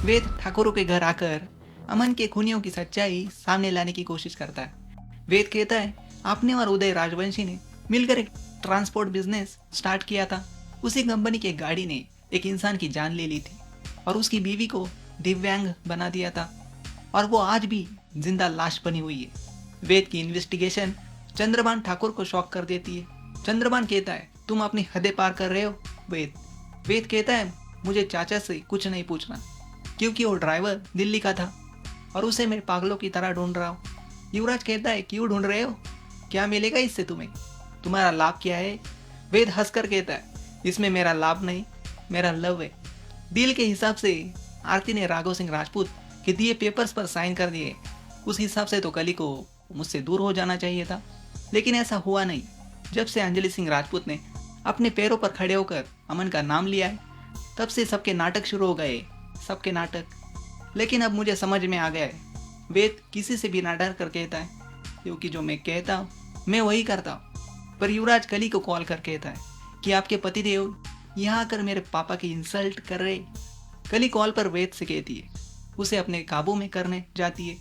वेद ठाकुरों के घर आकर अमन के खूनियों की सच्चाई सामने लाने की कोशिश करता है। वेद कहता है आपने और उदय राजवंशी ने मिलकर एक ट्रांसपोर्ट बिजनेस स्टार्ट किया था। उसी कंपनी की एक गाड़ी ने एक इंसान की जान ले ली थी और उसकी बीवी को दिव्यांग बना दिया था और वो आज भी जिंदा लाश बनी हुई है। वेद की इन्वेस्टिगेशन चंद्रभान ठाकुर को शॉक कर देती है। चंद्रभान कहता है तुम अपनी हदें पार कर रहे हो वेद। वेद कहता है मुझे चाचा से कुछ नहीं पूछना क्योंकि वो ड्राइवर दिल्ली का था और उसे मैं पागलों की तरह ढूंढ रहा हूँ। युवराज कहता है क्यों ढूंढ रहे हो, क्या मिलेगा इससे तुम्हें, तुम्हारा लाभ क्या है। वेद हंसकर कहता है इसमें मेरा लाभ नहीं, मेरा लव है। डील के हिसाब से आरती ने राघव सिंह राजपूत के दिए पेपर्स पर साइन कर दिए। उस हिसाब से तो कली को मुझसे दूर हो जाना चाहिए था, लेकिन ऐसा हुआ नहीं। जब से अंजलि सिंह राजपूत ने अपने पैरों पर खड़े होकर अमन का नाम लिया है तब से सबके नाटक शुरू हो गए, सबके नाटक। लेकिन अब मुझे समझ में आ गया है वेद किसी से भी ना डर कर कहता है क्योंकि जो मैं कहता हूँ मैं वही करता हूँ। पर युवराज कली को कॉल कर कहता है कि आपके पतिदेव यहाँ आकर मेरे पापा की इंसल्ट कर रहे। कली कॉल पर वेद से कहती है उसे अपने काबू में करने जाती है,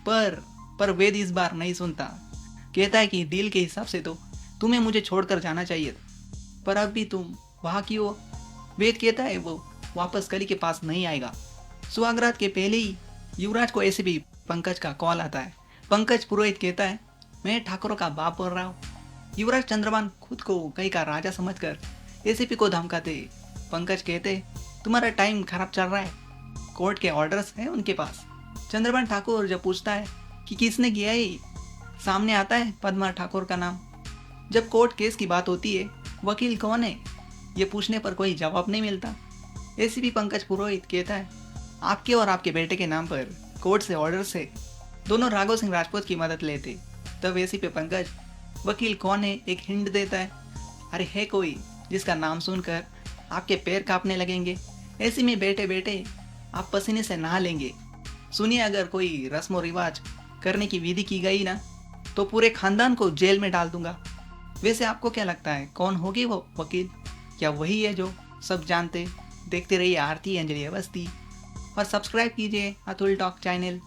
पर वेद इस बार नहीं सुनता। कहता है कि डील के हिसाब से तो तुम्हें मुझे छोड़कर जाना चाहिए था, पर अब भी तुम वहाँ की हो। वेद कहता है वो वापस कली के पास नहीं आएगा। सुहागरात के पहले ही युवराज को एसीपी पंकज का कॉल आता है। पंकज पुरोहित कहता है मैं ठाकुरों का बाप बोल रहा हूँ। युवराज चंद्रभान खुद को कई का राजा समझकर एसीपी को धमकाते। पंकज कहते तुम्हारा टाइम खराब चल रहा है, कोर्ट के ऑर्डर्स हैं उनके पास। चंद्रभान ठाकुर जब पूछता है कि किसने किया है, सामने आता है पद्मा ठाकुर का नाम। जब कोर्ट केस की बात होती है वकील कौन है ये पूछने पर कोई जवाब नहीं मिलता। एसीपी पंकज पुरोहित कहता है आपके और आपके बेटे के नाम पर कोर्ट से ऑर्डर से दोनों राघव सिंह राजपूत की मदद लेते। तब एसीपी पंकज वकील कौन है एक हिंट देता है, अरे है कोई जिसका नाम सुनकर आपके पैर कांपने लगेंगे, ऐसे में बैठे बैठे आप पसीने से नहा लेंगे। सुनिए अगर कोई रस्म और रिवाज करने की विधि की गई ना तो पूरे खानदान को जेल में डाल दूंगा। वैसे आपको क्या लगता है कौन होगी वो वकील, क्या वही है जो सब जानते। देखते रहिए आरती अंजलि अवस्थी और सब्सक्राइब कीजिए अतुल टॉक चैनल।